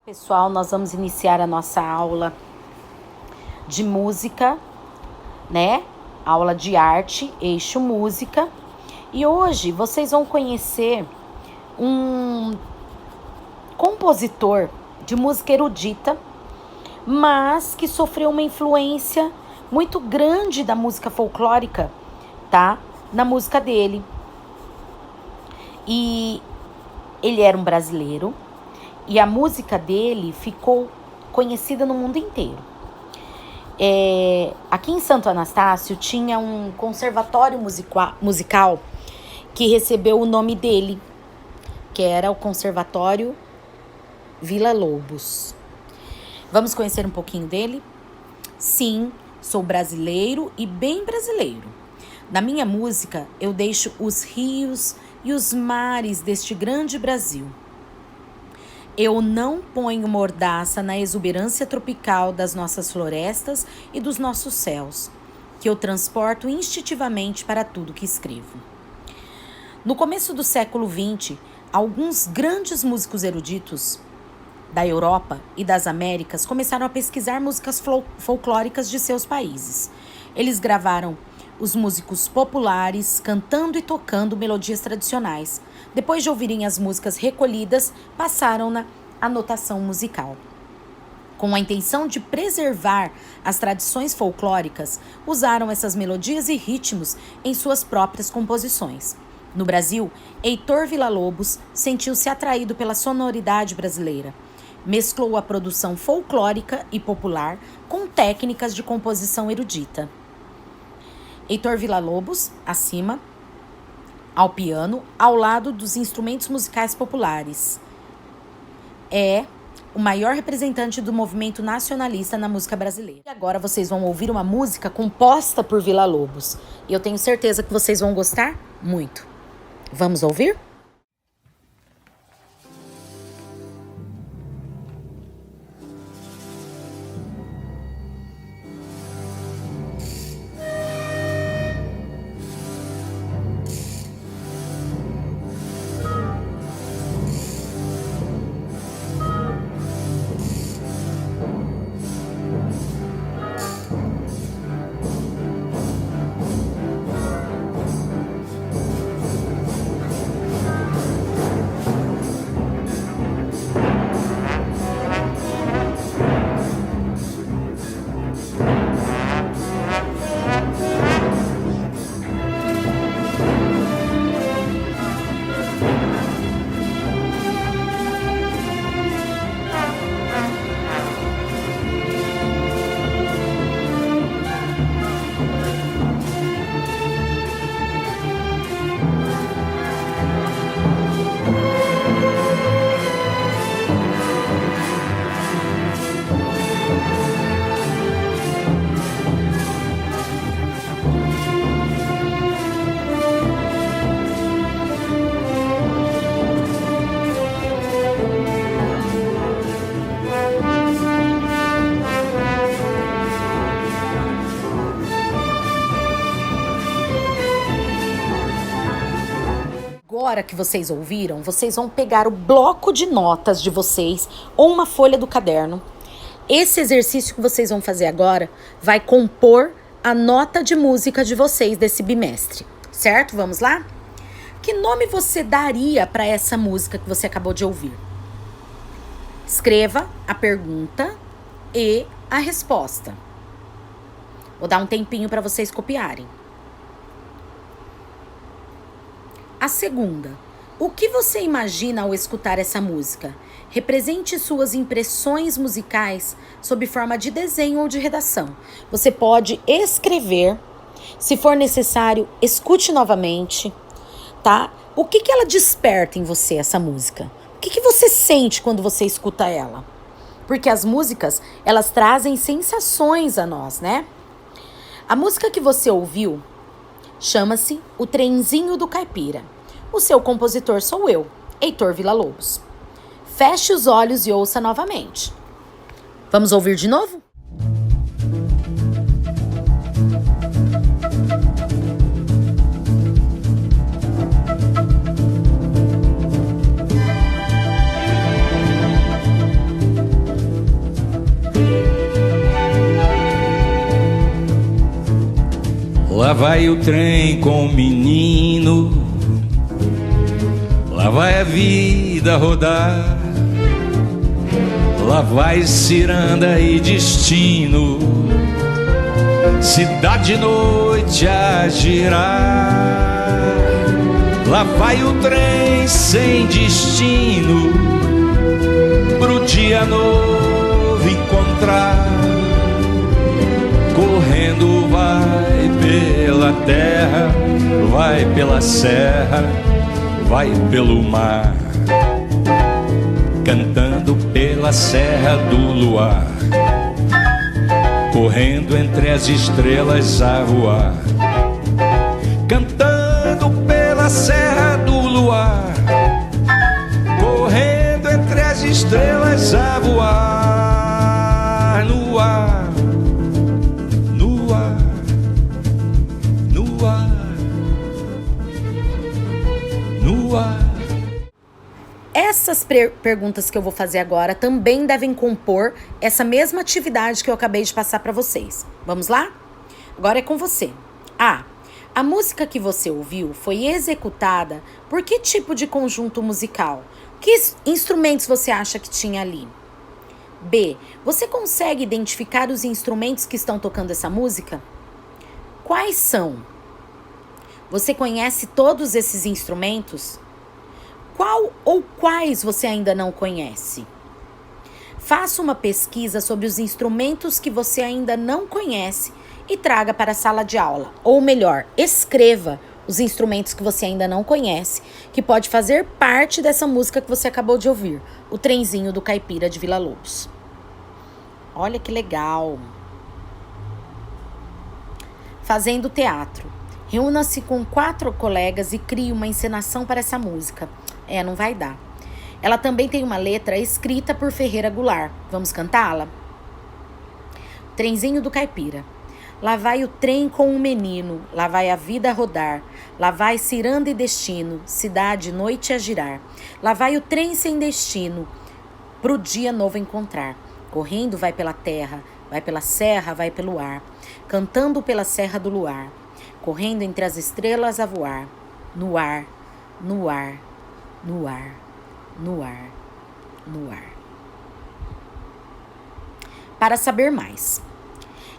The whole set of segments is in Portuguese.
Pessoal, nós vamos iniciar a nossa aula de música, né? Aula de arte, eixo música. E hoje vocês vão conhecer um compositor de música erudita, mas que sofreu uma influência muito grande da música folclórica, tá? Na música dele. E ele era um brasileiro. E a música dele ficou conhecida no mundo inteiro. Aqui em Santo Anastácio tinha um conservatório musical que recebeu o nome dele, que era o Conservatório Villa-Lobos. Vamos conhecer um pouquinho dele? Sim, sou brasileiro e bem brasileiro. Na minha música, eu deixo os rios e os mares deste grande Brasil. Eu não ponho mordaça na exuberância tropical das nossas florestas e dos nossos céus, que eu transporto instintivamente para tudo que escrevo. No começo do século XX, alguns grandes músicos eruditos da Europa e das Américas começaram a pesquisar músicas folclóricas de seus países. Eles gravaram os músicos populares cantando e tocando melodias tradicionais. Depois de ouvirem as músicas recolhidas, passaram-na à notação musical. Com a intenção de preservar as tradições folclóricas, usaram essas melodias e ritmos em suas próprias composições. No Brasil, Heitor Villa-Lobos sentiu-se atraído pela sonoridade brasileira. Mesclou a produção folclórica e popular com técnicas de composição erudita. Heitor Villa-Lobos, acima, ao piano, ao lado dos instrumentos musicais populares. É o maior representante do movimento nacionalista na música brasileira. E agora vocês vão ouvir uma música composta por Villa-Lobos. E eu tenho certeza que vocês vão gostar muito. Vamos ouvir? Agora que vocês ouviram, vocês vão pegar o bloco de notas de vocês ou uma folha do caderno. Esse exercício que vocês vão fazer agora vai compor a nota de música de vocês desse bimestre, certo? Vamos lá? Que nome você daria para essa música que você acabou de ouvir? Escreva a pergunta e a resposta. Vou dar um tempinho para vocês copiarem. A segunda, o que você imagina ao escutar essa música? Represente suas impressões musicais sob forma de desenho ou de redação. Você pode escrever, se for necessário, escute novamente, tá? O que ela desperta em você, essa música? O que você sente quando você escuta ela? Porque as músicas, elas trazem sensações a nós, né? A música que você ouviu chama-se O Trenzinho do Caipira. O seu compositor sou eu, Heitor Villa-Lobos. Feche os olhos e ouça novamente. Vamos ouvir de novo? vai o trem com o menino, lá vai a vida rodar, lá vai ciranda e destino, cidade e noite a girar. Lá vai o trem sem destino, pro dia novo encontrar. Correndo vai pela terra, vai pela serra, vai pelo mar, cantando pela serra do luar, correndo entre as estrelas a voar, cantando pela serra do luar, correndo entre as estrelas a voar, no ar, no ar, no ar, no ar. Essas perguntas que eu vou fazer agora também devem compor essa mesma atividade que eu acabei de passar para vocês. Vamos lá? Agora é com você. A música que você ouviu foi executada por que tipo de conjunto musical? Que instrumentos você acha que tinha ali? B. Você consegue identificar os instrumentos que estão tocando essa música? Quais são? Você conhece todos esses instrumentos? Qual ou quais você ainda não conhece? Faça uma pesquisa sobre os instrumentos que você ainda não conhece e traga para a sala de aula. Ou melhor, escreva os instrumentos que você ainda não conhece, que pode fazer parte dessa música que você acabou de ouvir, o Trenzinho do Caipira de Villa-Lobos. Olha que legal! Fazendo teatro. Reúna-se com 4 colegas e crie uma encenação para essa música. Não vai dar. Ela também tem uma letra escrita por Ferreira Goulart. Vamos cantá-la? Trenzinho do Caipira. Lá vai o trem com o menino, lá vai a vida a rodar, lá vai ciranda e destino, cidade e noite a girar. Lá vai o trem sem destino, pro dia novo encontrar. Correndo vai pela terra, vai pela serra, vai pelo ar, cantando pela serra do luar, correndo entre as estrelas a voar, no ar, no ar, no ar, no ar, no ar. Para saber mais.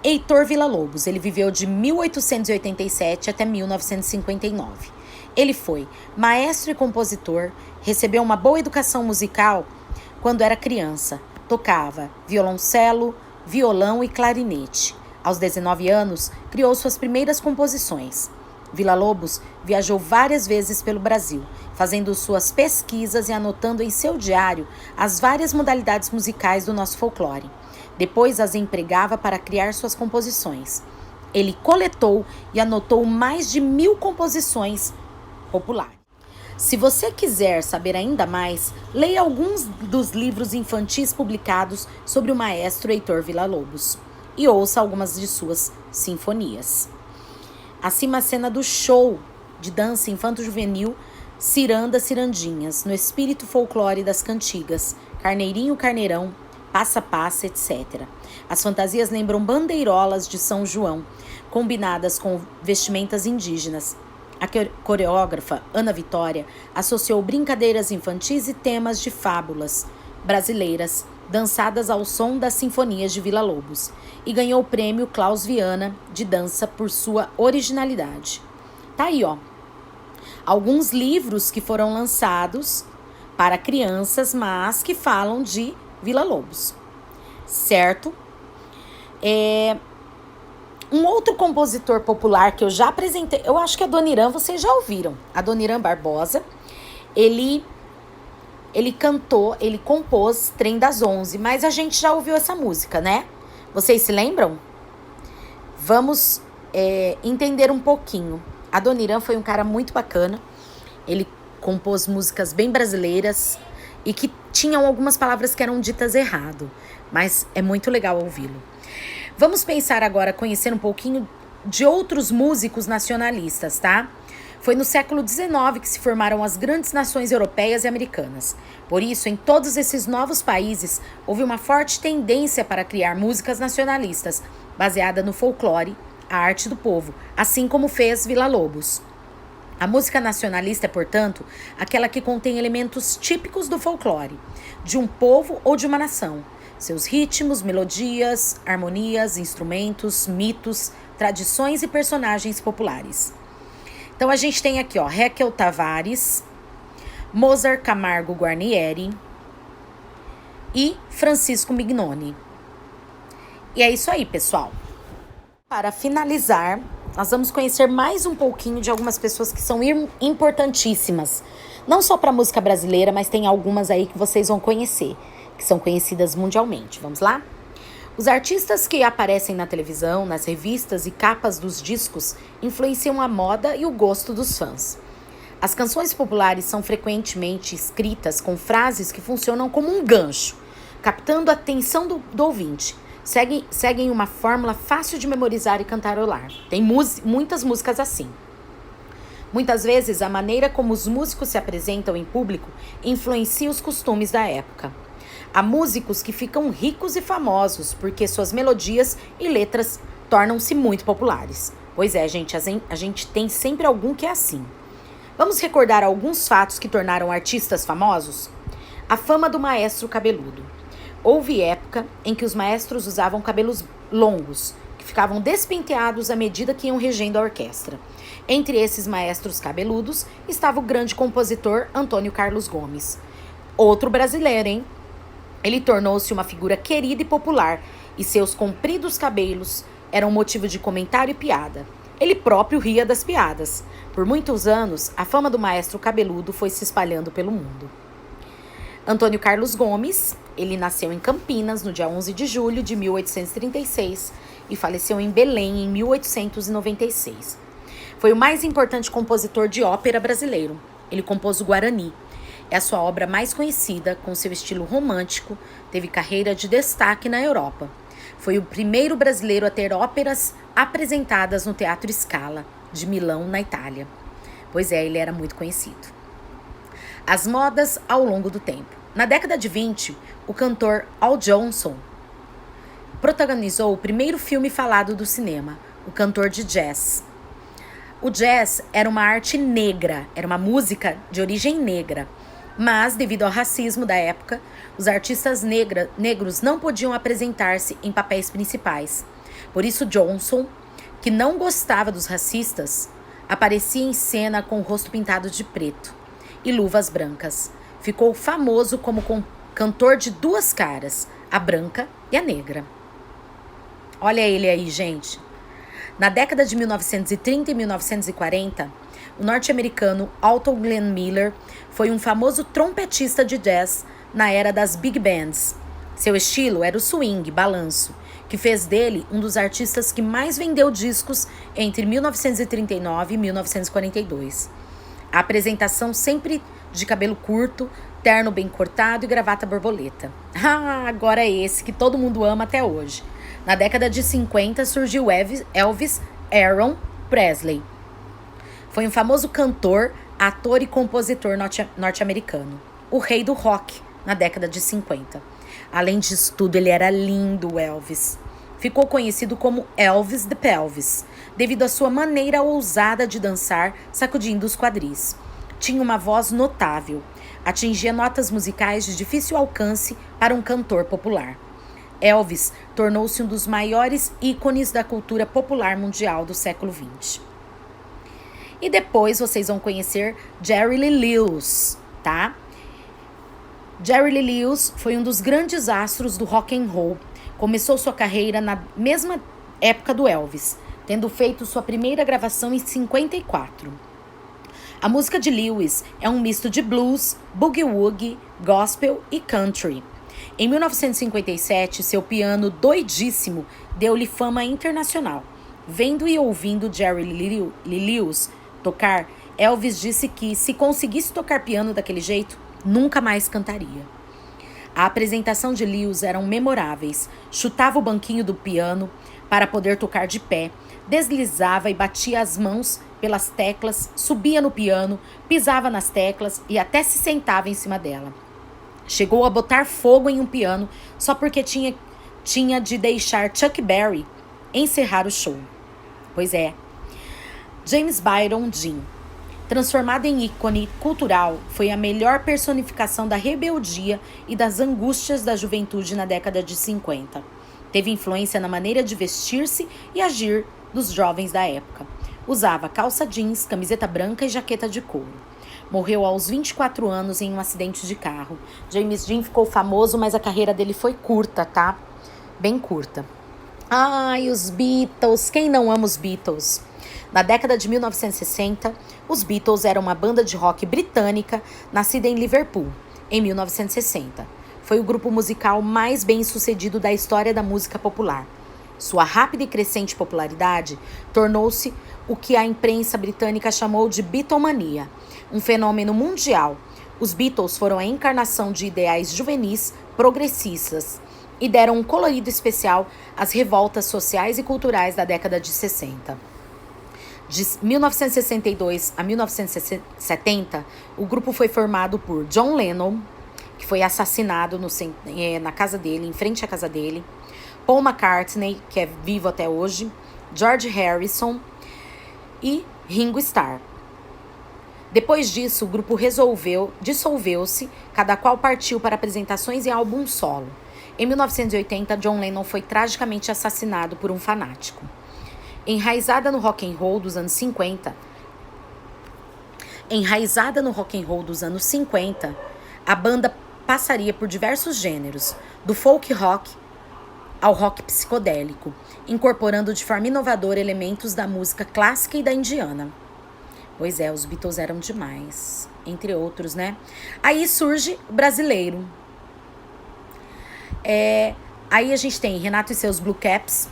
Heitor Villa-Lobos, ele viveu de 1887 até 1959. Ele foi maestro e compositor, recebeu uma boa educação musical quando era criança. Tocava violoncelo, violão e clarinete. Aos 19 anos, criou suas primeiras composições. Villa-Lobos viajou várias vezes pelo Brasil, fazendo suas pesquisas e anotando em seu diário as várias modalidades musicais do nosso folclore. Depois as empregava para criar suas composições. Ele coletou e anotou mais de 1000 composições populares. Se você quiser saber ainda mais, leia alguns dos livros infantis publicados sobre o maestro Heitor Villa-Lobos e ouça algumas de suas sinfonias. Acima a cena do show de dança infanto-juvenil Ciranda Cirandinhas, no espírito folclore das cantigas, Carneirinho Carneirão, Passa Passa, etc. As fantasias lembram bandeirolas de São João, combinadas com vestimentas indígenas. A coreógrafa Ana Vitória associou brincadeiras infantis e temas de fábulas brasileiras, dançadas ao som das sinfonias de Villa-Lobos, e ganhou o prêmio Klaus Viana de dança por sua originalidade. Tá aí, ó. Alguns livros que foram lançados para crianças, mas que falam de Villa-Lobos, certo? Um outro compositor popular que eu já apresentei, eu acho que a Dona Irã, vocês já ouviram, a Dona Irã Barbosa, ele cantou, ele compôs Trem das 11, mas a gente já ouviu essa música, né? Vocês se lembram? Vamos entender um pouquinho. A Dona Irã foi um cara muito bacana, ele compôs músicas bem brasileiras e que tinham algumas palavras que eram ditas errado, mas é muito legal ouvi-lo. Vamos pensar agora, conhecer um pouquinho de outros músicos nacionalistas, tá? Foi no século XIX que se formaram as grandes nações europeias e americanas. Por isso, em todos esses novos países, houve uma forte tendência para criar músicas nacionalistas, baseada no folclore, a arte do povo, assim como fez Villa-Lobos. A música nacionalista é, portanto, aquela que contém elementos típicos do folclore, de um povo ou de uma nação. Seus ritmos, melodias, harmonias, instrumentos, mitos, tradições e personagens populares. Então a gente tem aqui, Raquel Tavares, Mozart Camargo Guarnieri e Francisco Mignoni. E é isso aí, pessoal. Para finalizar, nós vamos conhecer mais um pouquinho de algumas pessoas que são importantíssimas. Não só para a música brasileira, mas tem algumas aí que vocês vão conhecer, que são conhecidas mundialmente. Vamos lá? Os artistas que aparecem na televisão, nas revistas e capas dos discos influenciam a moda e o gosto dos fãs. As canções populares são frequentemente escritas com frases que funcionam como um gancho, captando a atenção do ouvinte. Seguem uma fórmula fácil de memorizar e cantarolar. Tem muitas músicas assim. Muitas vezes, a maneira como os músicos se apresentam em público influencia os costumes da época. Há músicos que ficam ricos e famosos porque suas melodias e letras tornam-se muito populares. Pois é, gente, a gente tem sempre algum que é assim. Vamos recordar alguns fatos que tornaram artistas famosos? A fama do maestro cabeludo. Houve época em que os maestros usavam cabelos longos, que ficavam despenteados à medida que iam regendo a orquestra. Entre esses maestros cabeludos estava o grande compositor Antônio Carlos Gomes. Outro brasileiro, hein? Ele tornou-se uma figura querida e popular, e seus compridos cabelos eram motivo de comentário e piada. Ele próprio ria das piadas. Por muitos anos, a fama do maestro cabeludo foi se espalhando pelo mundo. Antônio Carlos Gomes, ele nasceu em Campinas no dia 11 de julho de 1836 e faleceu em Belém em 1896. Foi o mais importante compositor de ópera brasileiro. Ele compôs o Guarani. É a sua obra mais conhecida, com seu estilo romântico, teve carreira de destaque na Europa. Foi o primeiro brasileiro a ter óperas apresentadas no Teatro Scala, de Milão, na Itália. Pois é, ele era muito conhecido. As modas ao longo do tempo. Na década de 20, o cantor Al Jolson protagonizou o primeiro filme falado do cinema, O Cantor de Jazz. O jazz era uma arte negra, era uma música de origem negra, mas, devido ao racismo da época, os artistas negros não podiam apresentar-se em papéis principais. Por isso, Johnson, que não gostava dos racistas, aparecia em cena com o rosto pintado de preto e luvas brancas. Ficou famoso como cantor de duas caras, a branca e a negra. Olha ele aí, gente. Na década de 1930 e 1940, o norte-americano Alton Glenn Miller foi um famoso trompetista de jazz na era das big bands. Seu estilo era o swing, balanço, que fez dele um dos artistas que mais vendeu discos entre 1939 e 1942. A apresentação sempre de cabelo curto, terno bem cortado e gravata borboleta. Agora é esse que todo mundo ama até hoje. Na década de 50 surgiu Elvis Aaron Presley. Foi um famoso cantor, ator e compositor norte-americano. O rei do rock na década de 50. Além disso tudo, ele era lindo, Elvis. Ficou conhecido como Elvis the Pelvis, devido à sua maneira ousada de dançar, sacudindo os quadris. Tinha uma voz notável. Atingia notas musicais de difícil alcance para um cantor popular. Elvis tornou-se um dos maiores ícones da cultura popular mundial do século XX. E depois vocês vão conhecer Jerry Lee Lewis, tá? Jerry Lee Lewis foi um dos grandes astros do rock and roll. Começou sua carreira na mesma época do Elvis, tendo feito sua primeira gravação em 54. A música de Lewis é um misto de blues, boogie-woogie, gospel e country. Em 1957, seu piano doidíssimo deu-lhe fama internacional. Vendo e ouvindo Jerry Lee Lewis tocar, Elvis disse que, se conseguisse tocar piano daquele jeito, nunca mais cantaria. A apresentação de Lewis eram memoráveis. Chutava o banquinho do piano para poder tocar de pé, deslizava e batia as mãos pelas teclas, subia no piano, pisava nas teclas e até se sentava em cima dela. Chegou a botar fogo em um piano só porque tinha de deixar Chuck Berry encerrar o show. Pois é. James Byron Dean, transformado em ícone cultural, foi a melhor personificação da rebeldia e das angústias da juventude na década de 50. Teve influência na maneira de vestir-se e agir dos jovens da época. Usava calça jeans, camiseta branca e jaqueta de couro. Morreu aos 24 anos em um acidente de carro. James Dean ficou famoso, mas a carreira dele foi curta, tá? Bem curta. Ai, os Beatles! Quem não ama os Beatles? Na década de 1960, os Beatles eram uma banda de rock britânica nascida em Liverpool, em 1960. Foi o grupo musical mais bem-sucedido da história da música popular. Sua rápida e crescente popularidade tornou-se o que a imprensa britânica chamou de Beatlemania, um fenômeno mundial. Os Beatles foram a encarnação de ideais juvenis progressistas e deram um colorido especial às revoltas sociais e culturais da década de 60. De 1962 a 1970, o grupo foi formado por John Lennon, que foi assassinado na casa dele, em frente à casa dele, Paul McCartney, que é vivo até hoje, George Harrison e Ringo Starr. Depois disso, o grupo dissolveu-se, cada qual partiu para apresentações e álbum solo. Em 1980, John Lennon foi tragicamente assassinado por um fanático. Enraizada no rock and roll dos anos 50, a banda passaria por diversos gêneros, do folk rock ao rock psicodélico, incorporando de forma inovadora elementos da música clássica e da indiana. Pois é, os Beatles eram demais, entre outros, né? Aí surge o brasileiro. Aí a gente tem Renato e seus Blue Caps,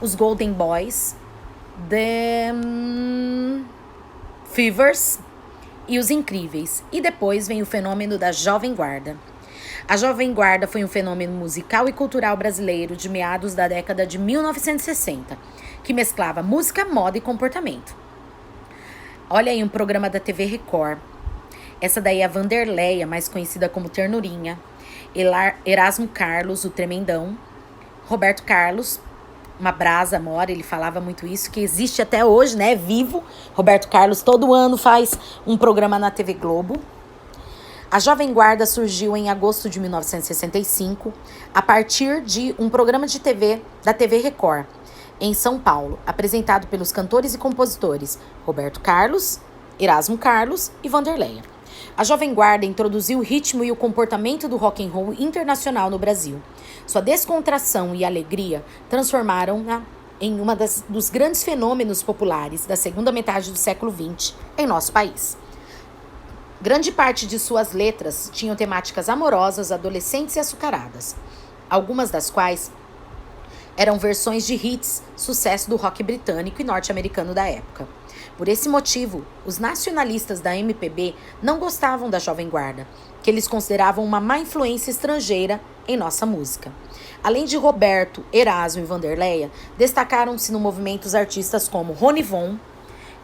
os Golden Boys, The Fevers e os Incríveis. E depois vem o fenômeno da Jovem Guarda. A Jovem Guarda foi um fenômeno musical e cultural brasileiro de meados da década de 1960, que mesclava música, moda e comportamento. Olha aí um programa da TV Record. Essa daí é a Vanderleia, mais conhecida como Ternurinha. Erasmo Carlos, o Tremendão. Roberto Carlos, uma brasa mora, ele falava muito isso, que existe até hoje, né? Vivo. Roberto Carlos todo ano faz um programa na TV Globo. A Jovem Guarda surgiu em agosto de 1965, a partir de um programa de TV da TV Record, em São Paulo, apresentado pelos cantores e compositores Roberto Carlos, Erasmo Carlos e Vanderleia. A Jovem Guarda introduziu o ritmo e o comportamento do rock and roll internacional no Brasil. Sua descontração e alegria transformaram-na em uma dos grandes fenômenos populares da segunda metade do século XX em nosso país. Grande parte de suas letras tinham temáticas amorosas, adolescentes e açucaradas, algumas das quais eram versões de hits, sucesso do rock britânico e norte-americano da época. Por esse motivo, os nacionalistas da MPB não gostavam da Jovem Guarda, que eles consideravam uma má influência estrangeira em nossa música. Além de Roberto, Erasmo e Vanderleia, destacaram-se no movimento os artistas como Rony Von,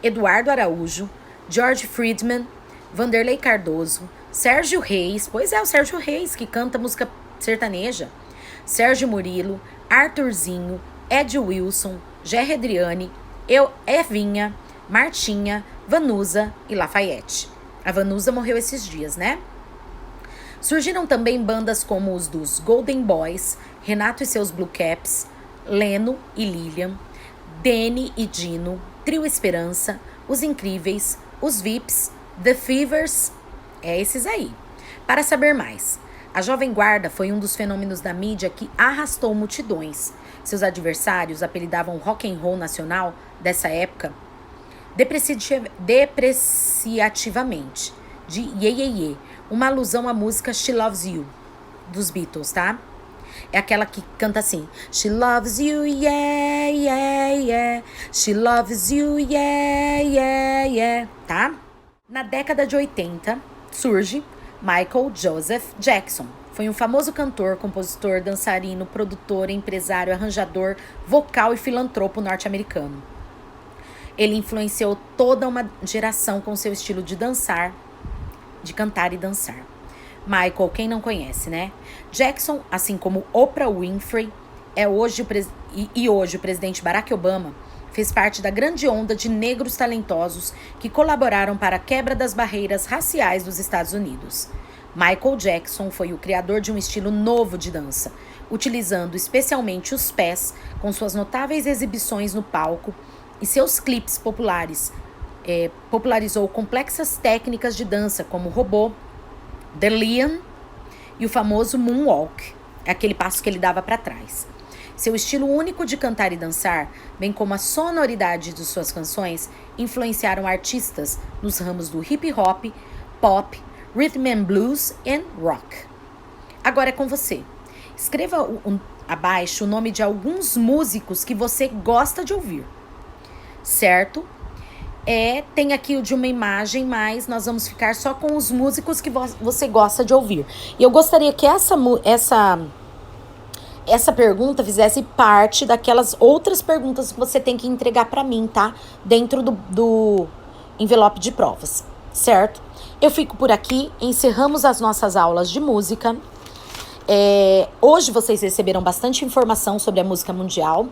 Eduardo Araújo, George Friedman, Vanderlei Cardoso, Sérgio Reis, pois é, o Sérgio Reis, que canta música sertaneja, Sérgio Murilo, Arthurzinho, Ed Wilson, Gerry Adriane, Evinha, Martinha, Vanusa e Lafayette. A Vanusa morreu esses dias, né? Surgiram também bandas como os dos Golden Boys, Renato e seus Blue Caps, Leno e Lilian, Dene e Dino, Trio Esperança, Os Incríveis, Os Vips, The Fevers, esses aí. Para saber mais, a Jovem Guarda foi um dos fenômenos da mídia que arrastou multidões. Seus adversários apelidavam o rock and roll nacional dessa época depreciativamente de Ye Ye Ye, uma alusão à música She Loves You, dos Beatles, tá? É aquela que canta assim: She loves you, yeah, yeah, yeah. She loves you, yeah, yeah, yeah. Tá? Na década de 80, surge Michael Joseph Jackson. Foi um famoso cantor, compositor, dançarino, produtor, empresário, arranjador, vocal e filantropo norte-americano. Ele influenciou toda uma geração com seu estilo de dançar, de cantar e dançar. Michael, quem não conhece, né? Jackson, assim como Oprah Winfrey, hoje o presidente Barack Obama, fez parte da grande onda de negros talentosos que colaboraram para a quebra das barreiras raciais dos Estados Unidos. Michael Jackson foi o criador de um estilo novo de dança, utilizando especialmente os pés com suas notáveis exibições no palco e seus clipes populares. Popularizou complexas técnicas de dança como o robô, The Lion e o famoso Moonwalk, aquele passo que ele dava para trás. Seu estilo único de cantar e dançar, bem como a sonoridade de suas canções, influenciaram artistas nos ramos do hip hop, pop, rhythm and blues e rock. Agora é com você. Escreva abaixo o nome de alguns músicos que você gosta de ouvir, certo? Tem aqui o de uma imagem, mas nós vamos ficar só com os músicos que você gosta de ouvir. E eu gostaria que essa pergunta fizesse parte daquelas outras perguntas que você tem que entregar para mim, tá? Dentro do envelope de provas, certo? Eu fico por aqui, encerramos as nossas aulas de música. Hoje vocês receberam bastante informação sobre a música mundial,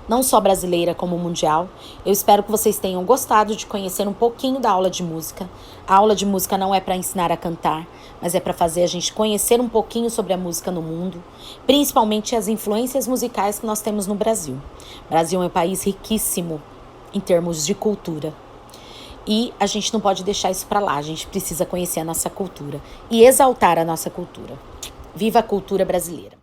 não só brasileira como mundial. Eu espero que vocês tenham gostado de conhecer um pouquinho da aula de música. A aula de música não é para ensinar a cantar, mas é para fazer a gente conhecer um pouquinho sobre a música no mundo, principalmente as influências musicais que nós temos no Brasil. O Brasil é um país riquíssimo em termos de cultura. E a gente não pode deixar isso para lá, a gente precisa conhecer a nossa cultura e exaltar a nossa cultura. Viva a cultura brasileira!